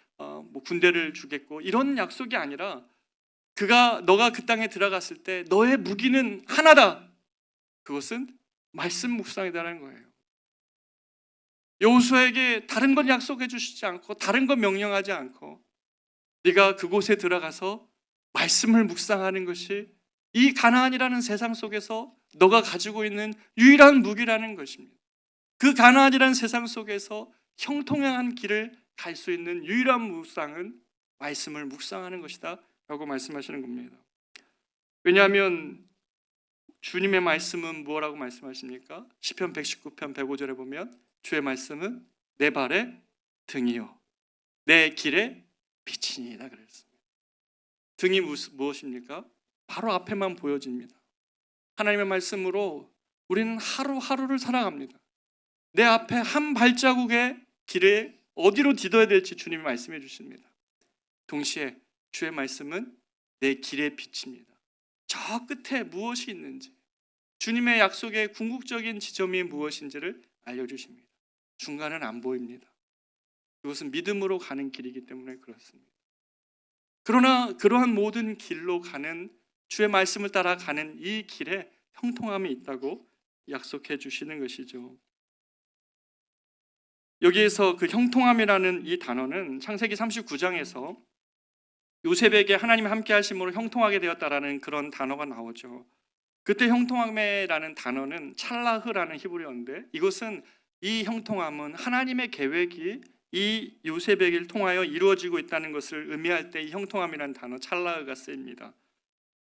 군대를 주겠고 이런 약속이 아니라 너가 그 땅에 들어갔을 때 너의 무기는 하나다. 그것은 말씀 묵상이다라는 거예요. 여호수아에게 다른 건 약속해 주시지 않고 다른 건 명령하지 않고 네가 그곳에 들어가서 말씀을 묵상하는 것이 이 가나안이라는 세상 속에서 너가 가지고 있는 유일한 무기라는 것입니다. 그 가나안이라는 세상 속에서 형통한 길을 갈 수 있는 유일한 묵상은 말씀을 묵상하는 것이다 라고 말씀하시는 겁니다. 왜냐하면 주님의 말씀은 뭐라고 말씀하십니까? 시편 119편 105절에 보면 주의 말씀은 내 발의 등이요 내 길의 빛이니이다 그랬습니다. 등이 무엇입니까? 바로 앞에만 보여집니다. 하나님의 말씀으로 우리는 하루하루를 살아갑니다. 내 앞에 한 발자국의 길에 어디로 디뎌야 될지 주님이 말씀해 주십니다. 동시에 주의 말씀은 내 길의 빛입니다. 저 끝에 무엇이 있는지 주님의 약속의 궁극적인 지점이 무엇인지를 알려주십니다. 중간은 안 보입니다. 그것은 믿음으로 가는 길이기 때문에 그렇습니다. 그러나 그러한 모든 길로 가는 주의 말씀을 따라 가는 이 길에 형통함이 있다고 약속해 주시는 것이죠. 여기에서 그 형통함이라는 이 단어는 창세기 39장에서 요셉에게 하나님 함께 하심으로 형통하게 되었다라는 그런 단어가 나오죠. 그때 형통함이라는 단어는 찰라흐라는 히브리어인데 이것은 이 형통함은 하나님의 계획이 이 요셉에게 통하여 이루어지고 있다는 것을 의미할 때 이 형통함이라는 단어 찰라흐가 쓰입니다.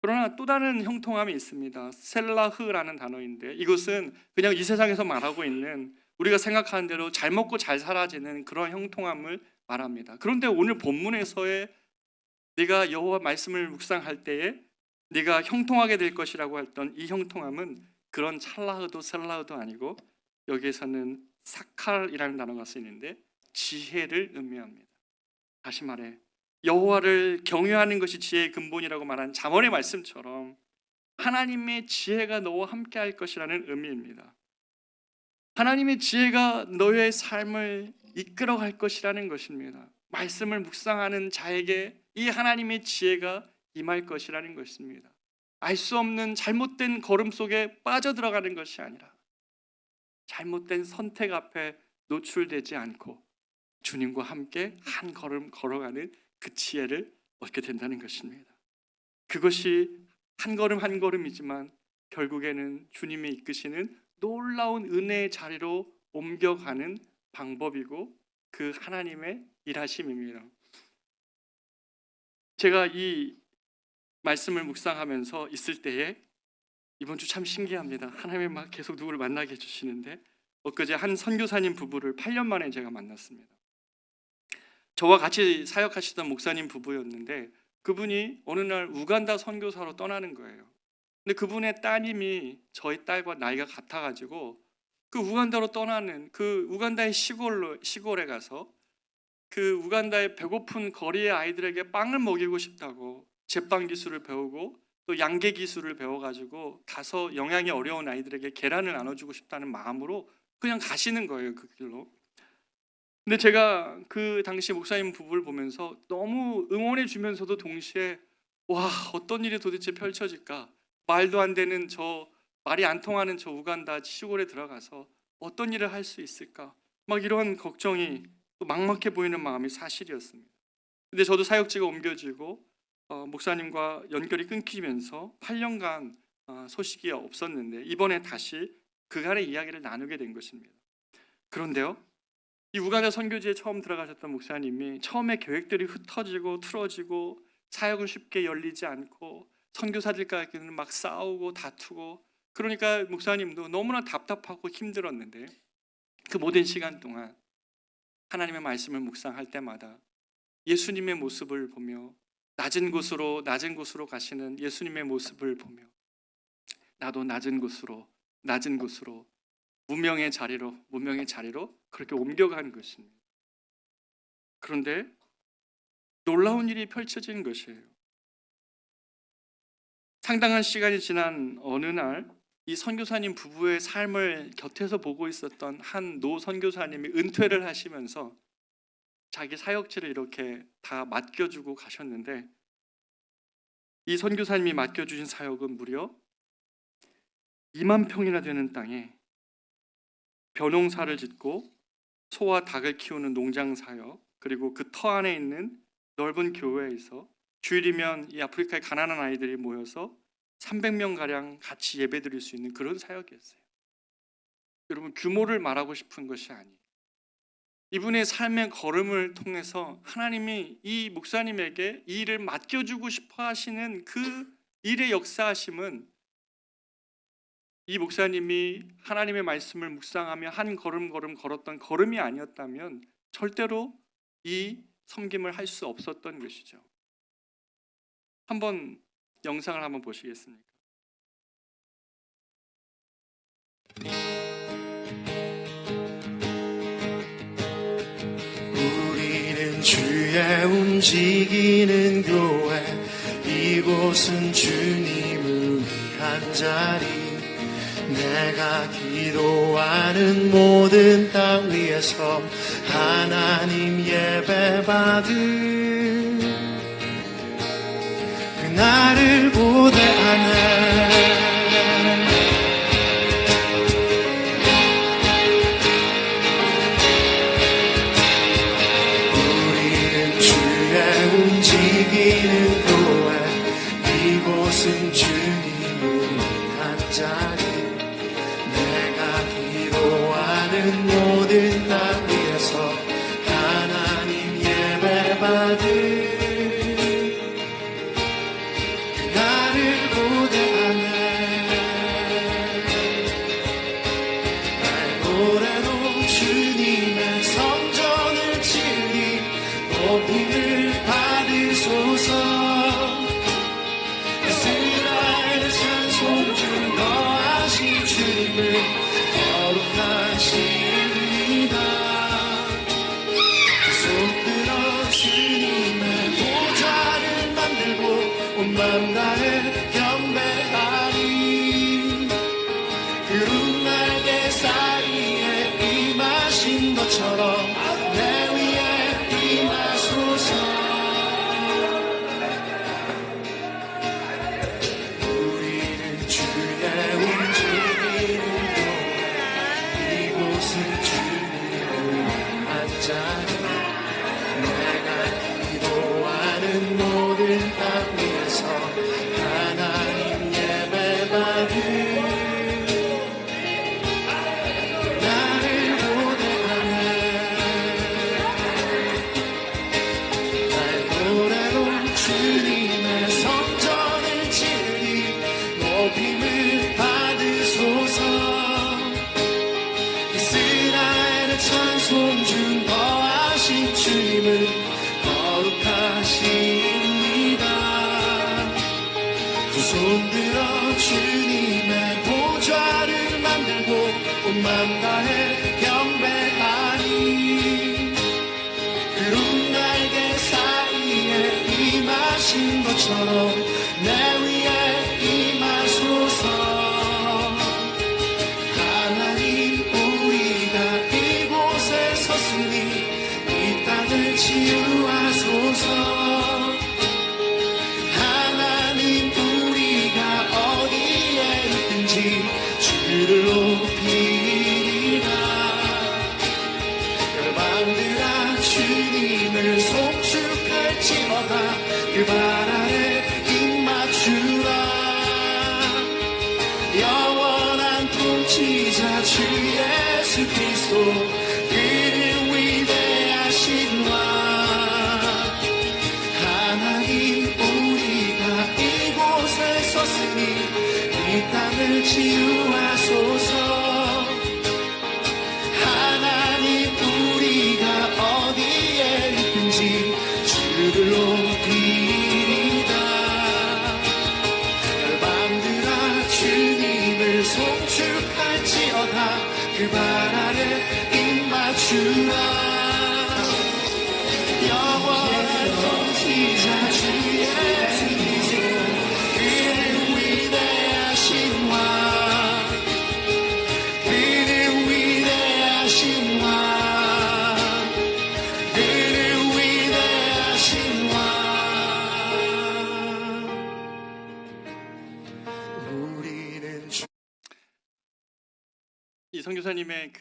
그러나 또 다른 형통함이 있습니다. 셀라흐라는 단어인데 이것은 그냥 이 세상에서 말하고 있는 우리가 생각하는 대로 잘 먹고 잘 살아지는 그런 형통함을 말합니다. 그런데 오늘 본문에서의 네가 여호와 말씀을 묵상할 때에 네가 형통하게 될 것이라고 했던 이 형통함은 그런 찰라흐도 셀라흐도 아니고 여기에서는 사칼이라는 단어가 쓰이는데 지혜를 의미합니다. 다시 말해 여호와를 경외하는 것이 지혜의 근본이라고 말한 잠언의 말씀처럼 하나님의 지혜가 너와 함께 할 것이라는 의미입니다. 하나님의 지혜가 너의 삶을 이끌어갈 것이라는 것입니다. 말씀을 묵상하는 자에게 이 하나님의 지혜가 임할 것이라는 것입니다. 알 수 없는 잘못된 걸음 속에 빠져들어가는 것이 아니라 잘못된 선택 앞에 노출되지 않고 주님과 함께 한 걸음 걸어가는 그 지혜를 얻게 된다는 것입니다. 그것이 한 걸음 한 걸음이지만 결국에는 주님이 이끄시는 놀라운 은혜의 자리로 옮겨가는 방법이고 그 하나님의 일하심입니다. 제가 이 말씀을 묵상하면서 있을 때에 이번 주 참 신기합니다. 하나님이 막 계속 누구를 만나게 해주시는데 엊그제 한 선교사님 부부를 8년 만에 제가 만났습니다. 저와 같이 사역하시던 목사님 부부였는데 그분이 어느 날 우간다 선교사로 떠나는 거예요. 근데 그분의 따님이 저희 딸과 나이가 같아가지고 그 우간다로 떠나는 그 우간다의 시골에 가서 그 우간다의 배고픈 거리의 아이들에게 빵을 먹이고 싶다고 제빵 기술을 배우고 또 양계 기술을 배워가지고 가서 영양이 어려운 아이들에게 계란을 나눠주고 싶다는 마음으로 그냥 가시는 거예요, 그 길로. 근데 제가 그 당시 목사님 부부를 보면서 너무 응원해 주면서도 동시에 와, 어떤 일이 도대체 펼쳐질까? 말도 안 되는 말이 안 통하는 저 우간다 시골에 들어가서 어떤 일을 할 수 있을까? 막 이런 걱정이 또 막막해 보이는 마음이 사실이었습니다. 근데 저도 사역지가 옮겨지고 목사님과 연결이 끊기면서 8년간 소식이 없었는데 이번에 다시 그간의 이야기를 나누게 된 것입니다. 그런데요, 이 우간다 선교지에 처음 들어가셨던 목사님이 처음에 계획들이 흩어지고 틀어지고 사역은 쉽게 열리지 않고 선교사들과는 막 싸우고 다투고 그러니까 목사님도 너무나 답답하고 힘들었는데 그 모든 시간 동안 하나님의 말씀을 묵상할 때마다 예수님의 모습을 보며 낮은 곳으로 가시는 예수님의 모습을 보며 나도 낮은 곳으로 무명의 자리로 그렇게 옮겨간 것입니다. 그런데 놀라운 일이 펼쳐진 것이에요. 상당한 시간이 지난 어느 날 이 선교사님 부부의 삶을 곁에서 보고 있었던 한 노 선교사님이 은퇴를 하시면서 자기 사역지를 이렇게 다 맡겨주고 가셨는데 이 선교사님이 맡겨주신 사역은 무려 2만 평이나 되는 땅에 벼농사를 짓고 소와 닭을 키우는 농장 사역, 그리고 그 터 안에 있는 넓은 교회에서 주일이면 이 아프리카의 가난한 아이들이 모여서 300명가량 같이 예배 드릴 수 있는 그런 사역이었어요. 여러분, 규모를 말하고 싶은 것이 아니에요. 이분의 삶의 걸음을 통해서 하나님이 이 목사님에게 이 일을 맡겨주고 싶어 하시는 그 일의 역사하심은 이 목사님이 하나님의 말씀을 묵상하며 한 걸음 걸었던 걸음이 아니었다면 절대로 이 섬김을 할 수 없었던 것이죠. 한번 영상을 한번 보시겠습니까? 우리는 주의 움직이는 교회, 이곳은 주님을 위한 자리. 내가 기도하는 모든 땅 위에서 하나님 예배받은 그날을 고대하네. 우리는 주의 움직이는 교회, 이곳은 주님을 위한 자리. 기도하는 모든 땅 위에서 하나님 예배받은 나를 고대하네. 날 노래로 주님의 성전을 치니 높임을 받으소서. 하십니다. 두 손 들어 주님의 보좌를 만들고 온맘 다해 경배하니 구름 날개 사이에 임하신 것처럼 내 위에 임하소서. 하나님 우리가 이곳에 섰으니 이 땅을 치유하소서. 하나님 우리가 어디에 있든지 주를 높이리라. 열방들아 주님을 송축할지어다. 그 발 아래 입 맞추라. 영원한 통치자 주 예수 그리스도 그는 위대하신 왕. 하나님 우리가 이곳에 섰으니 이 땅을 치유하소서. 하나님 우리가 어디에 있든지 주를 높이리다. 열방들아 주님을 송축할지어다. 그 발 아래 입 맞추라. 영원한 통치자 주 예수 그리스도 그는 위대하신 왕. 그는 위대하신 왕. 그는 위대하신 왕. 우리는 이 선교사님의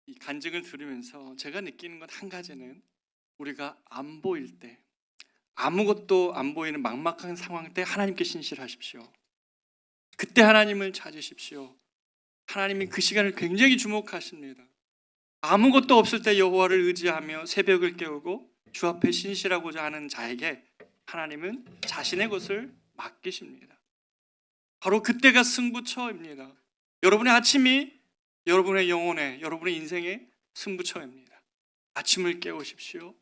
이 간증을 들으면서 제가 느끼는 건 한 가지는, 우리가 안 보일 때, 아무것도 안 보이는 막막한 상황 때 하나님께 신실하십시오. 그때 하나님을 찾으십시오. 하나님이 그 시간을 굉장히 주목하십니다. 아무것도 없을 때 여호와를 의지하며 새벽을 깨우고 주 앞에 신실하고자 하는 자에게 하나님은 자신의 것을 맡기십니다. 바로 그때가 승부처입니다. 여러분의 아침이 여러분의 영혼에, 여러분의 인생의 승부처입니다. 아침을 깨우십시오.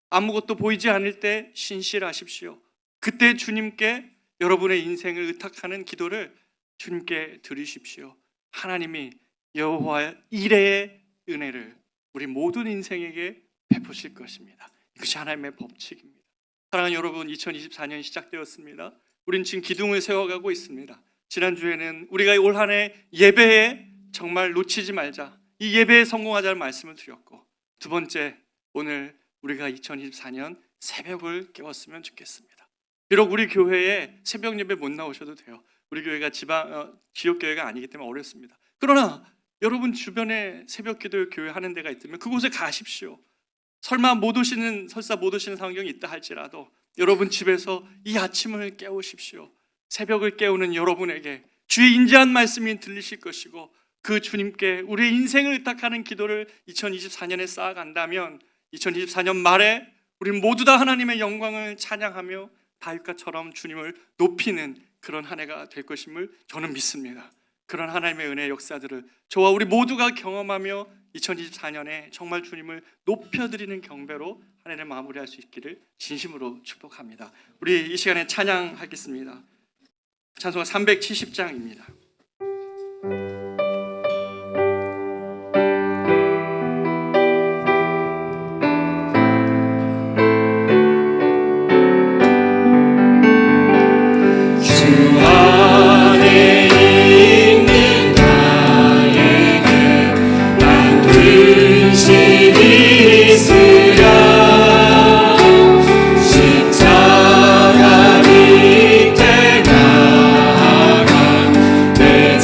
아무것도 보이지 않을 때 신실하십시오. 그때 주님께 여러분의 인생을 의탁하는 기도를 주님께 드리십시오. 하나님이 여호와의 이레의 은혜를 우리 모든 인생에게 베푸실 것입니다. 이것이 하나님의 법칙입니다. 사랑하는 여러분, 2024년이 시작되었습니다. 우린 지금 기둥을 세워가고 있습니다. 지난주에는 우리가 올 한 해 예배에 정말 놓치지 말자, 이 예배에 성공하자는 말씀을 드렸고, 두 번째, 오늘 우리가 2024년 새벽을 깨웠으면 좋겠습니다. 비록 우리 교회에 새벽 예배 못 나오셔도 돼요. 우리 교회가 지역교회가 아니기 때문에 어렵습니다. 그러나 여러분 주변에 새벽 기도 교회 하는 데가 있다면 그곳에 가십시오. 설사 못 오시는 상황이 있다 할지라도 여러분 집에서 이 아침을 깨우십시오. 새벽을 깨우는 여러분에게 주의 인자한 말씀이 들리실 것이고, 그 주님께 우리의 인생을 의탁하는 기도를 2024년에 쌓아간다면 2024년 말에 우리 모두 다 하나님의 영광을 찬양하며 다윗과처럼 주님을 높이는 그런 한 해가 될 것임을 저는 믿습니다. 그런 하나님의 은혜의 역사들을 저와 우리 모두가 경험하며 2024년에 정말 주님을 높여드리는 경배로 한 해를 마무리할 수 있기를 진심으로 축복합니다. 우리 이 시간에 찬양하겠습니다. 찬송가 370장입니다. 내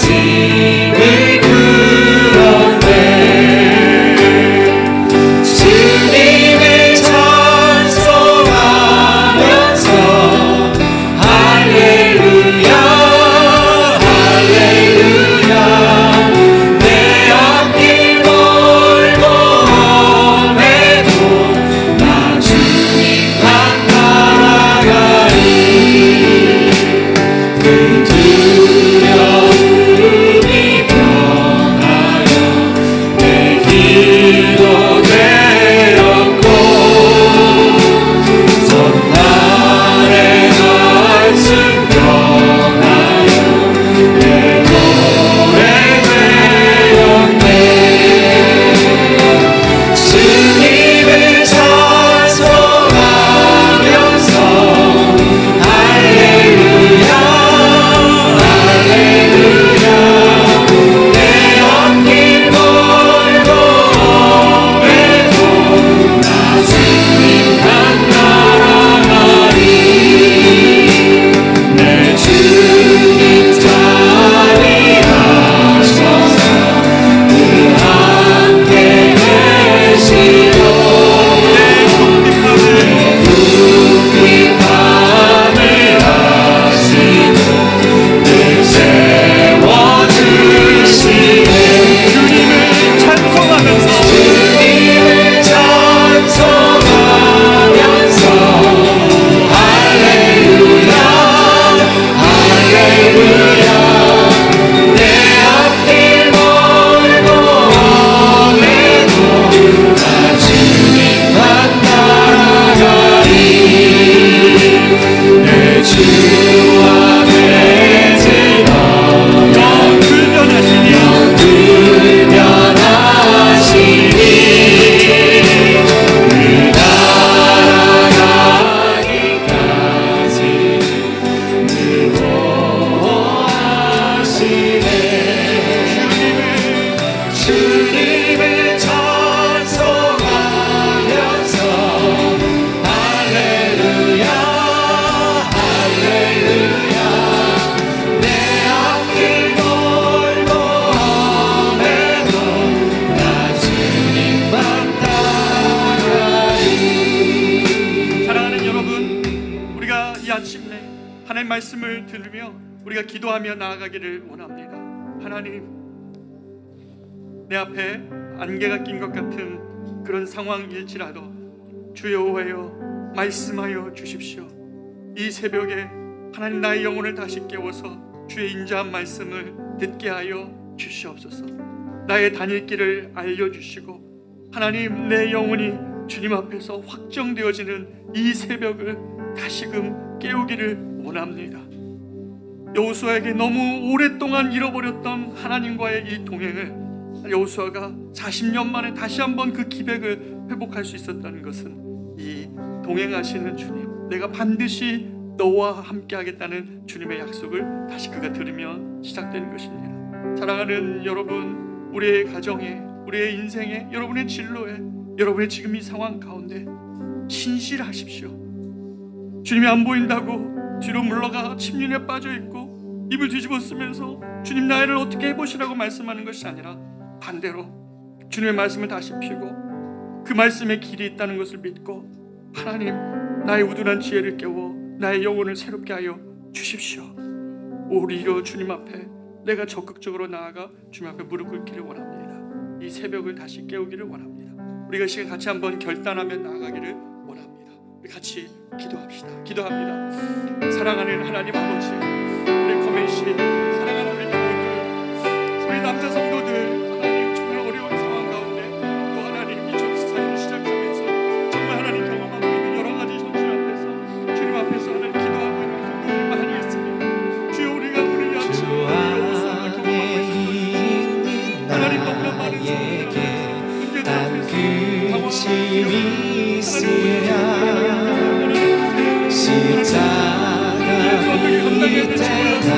하나님 말씀을 들으며 우리가 기도하며 나아가기를 원합니다. 하나님, 내 앞에 안개가 낀 것 같은 그런 상황일지라도 주 여호와여 말씀하여 주십시오. 이 새벽에 하나님 나의 영혼을 다시 깨워서 주의 인자한 말씀을 듣게 하여 주시옵소서. 나의 다닐 길을 알려주시고 하나님, 내 영혼이 주님 앞에서 확정되어지는 이 새벽을 다시금 깨우기를 원합니다. 여호수아에게 너무 오랫동안 잃어버렸던 하나님과의 이 동행을 여호수아가 40년 만에 다시 한번 그 기백을 회복할 수 있었다는 것은 이 동행하시는 주님, 내가 반드시 너와 함께 하겠다는 주님의 약속을 다시 그가 들으며 시작되는 것입니다. 사랑하는 여러분, 우리의 가정에, 우리의 인생에, 여러분의 진로에, 여러분의 지금 이 상황 가운데 신실하십시오. 주님이 안 보인다고 뒤로 물러가 침륜에 빠져 있고 입을 뒤집어 쓰면서 주님 나를 어떻게 해보시라고 말씀하는 것이 아니라 반대로 주님의 말씀을 다시 피고 그 말씀에 길이 있다는 것을 믿고 하나님, 나의 우둔한 지혜를 깨워 나의 영혼을 새롭게 하여 주십시오. 오히려 주님 앞에 내가 적극적으로 나아가 주님 앞에 무릎 꿇기를 원합니다. 이 새벽을 다시 깨우기를 원합니다. 우리가 이 시간 같이 한번 결단하며 나아가기를 원합니다. 우리 같이 기도합시다. 기도합니다. 사랑하는 하나님 아버지, 우리 커맨시 사랑하는 우리 교우들, 우리 남자 성도들, 하나님 정말 어려운 상황 가운데 또 하나님 2024년 시작하면서 정말 하나님 경험하고 있는 여러 가지 현실 앞에서 주님 앞에서 하나님 기도하고 있는 성도들 많이 있습니다. 주여, 우리가 우리 양식 여호수아가 경험하고 있는 하나님 너무나 많은 문제들 앞에서 근심이 있으랴 십자가 밑에 나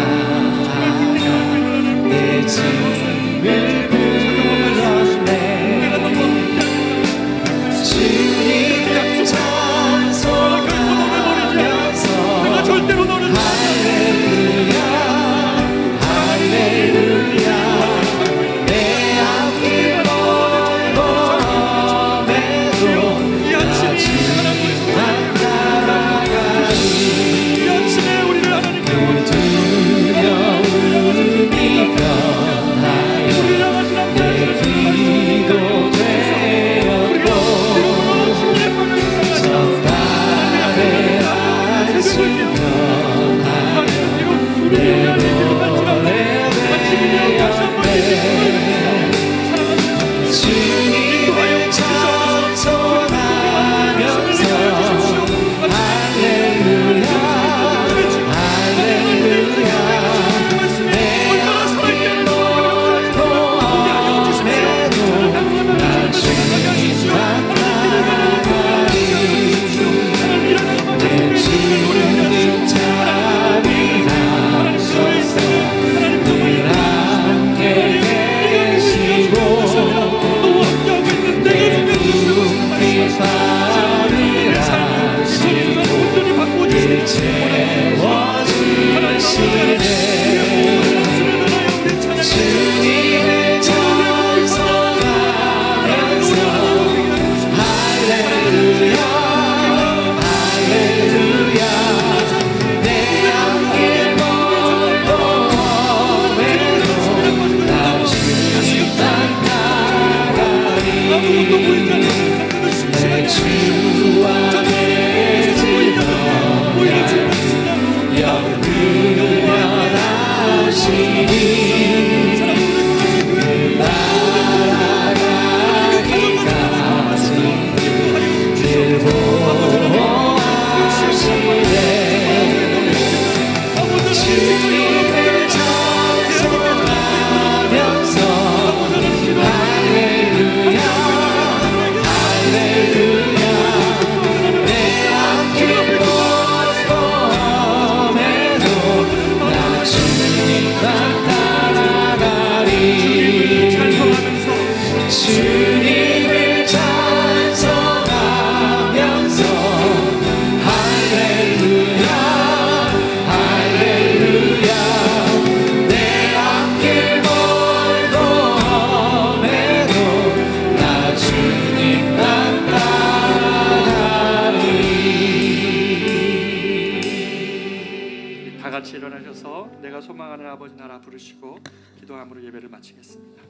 같이 일어나셔서 내가 소망하는 아버지 나라 부르시고 기도함으로 예배를 마치겠습니다.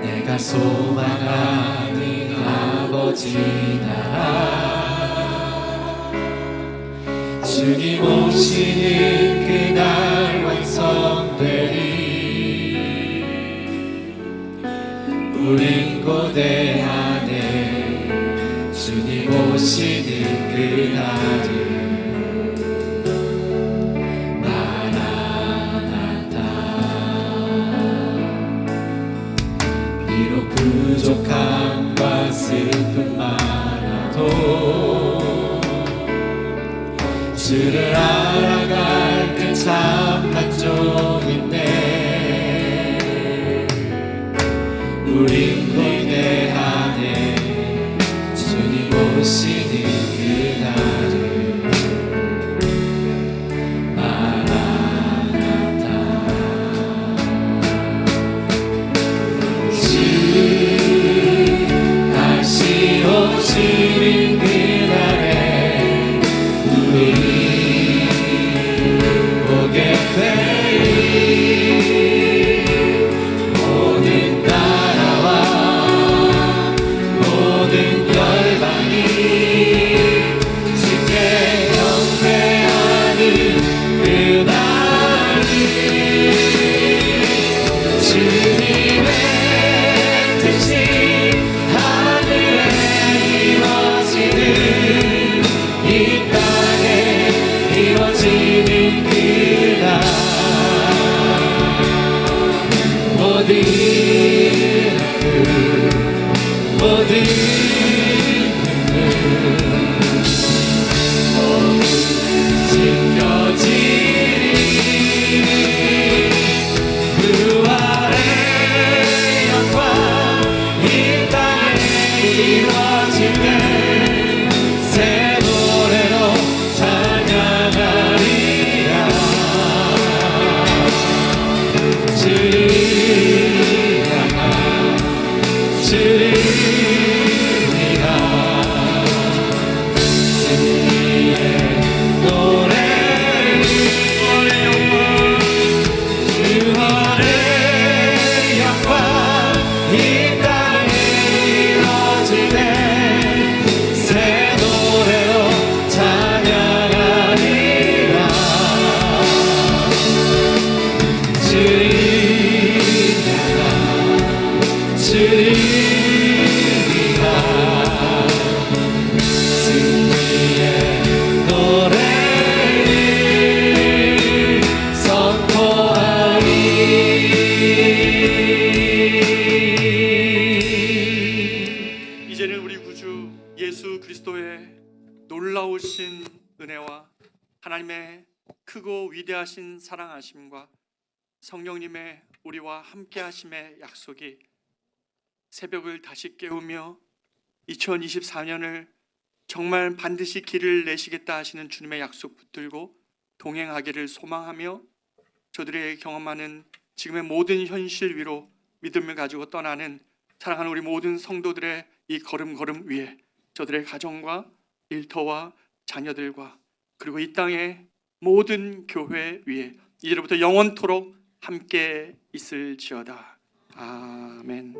내가 소망하는 아버지 나라 주님 오시는 그날 완성되리 우린 고대 안에 주님 오시는 그날을 비록 부족함과 슬픔 많아도 주를 알아갈 그 참한 종인데 우린 고대 안에 주님 오시는 그날을 다시 오시는 그날에 우리 보게 되리 모든 나라와 모든 열방이 주께 경배하는 그날이 주님의 뜻이 하늘에 이루어지는 이 땅에 이루어지는 그날 모든 모든 찢겨지리 부활의 영광 이 땅에 이루어질 때 새 노래로 찬양하리라 주를 향한 주를 위한 승리의 노래를 주의 영광 이 땅에 이루어질 때 새 노래로 찬양하리라 주를 향한 주를 위한 승리의 노래를 선포하리 이제는 우리 구주 예수 그리스도의 놀라우신 은혜와 하나님의 크고 위대하신 사랑하심과 성령님의 우리와 함께하심의 약속이 새벽을 다시 깨우며 2024년을 정말 반드시 길을 내시겠다 하시는 주님의 약속 붙들고 동행하기를 소망하며 저들의 경험하는 지금의 모든 현실 위로 믿음을 가지고 떠나는 사랑하는 우리 모든 성도들의 이 걸음걸음 위에 저들의 가정과 일터와 자녀들과 그리고 이 땅의 모든 교회 위에 이제부터 영원토록 함께 있을지어다. 아멘.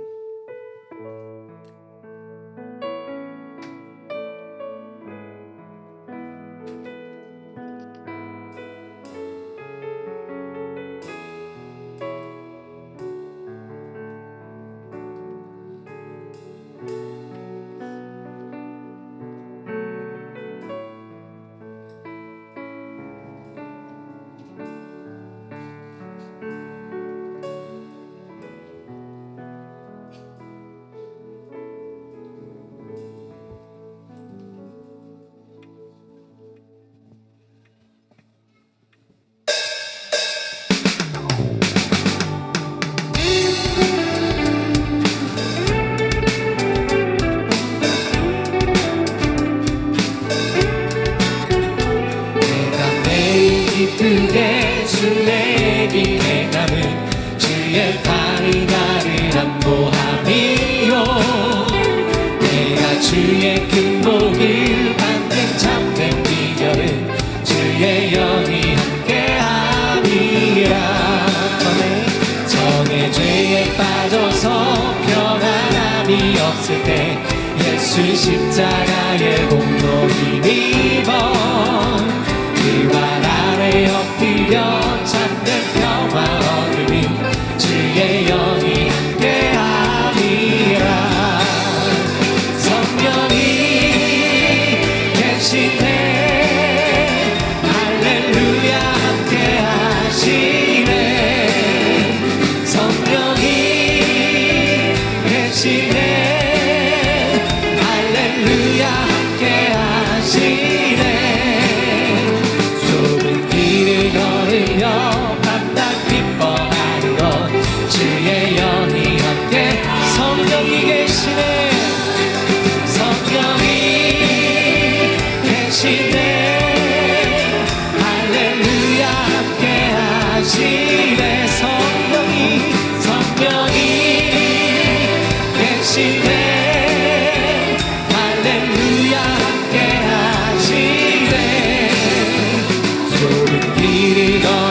기쁘게 순례기 행함은 주의 팔이 나를 안보함이요 내가 주의 큰 복을 받는 참된 비결은 주의 영이 함께함이라 전에 죄에 빠져서 편안함이 없을 때 예수 십자가의 공로 힘입어 그 발 아래 엎드려 참된 평화 얻으니 주의 영이 함께함이라 성령이 계시네 할렐루야 함께하시네 성령이 계시네 할렐루야 함께하시네 좁은 길을 걸으며 밤낮 기뻐하는 것 주의 영이 함께 성령이 계시네 성령이 계시네 할렐루야 함께하시네 성령이 계시네 할렐루야 함께하시네 좁은 길을 걸어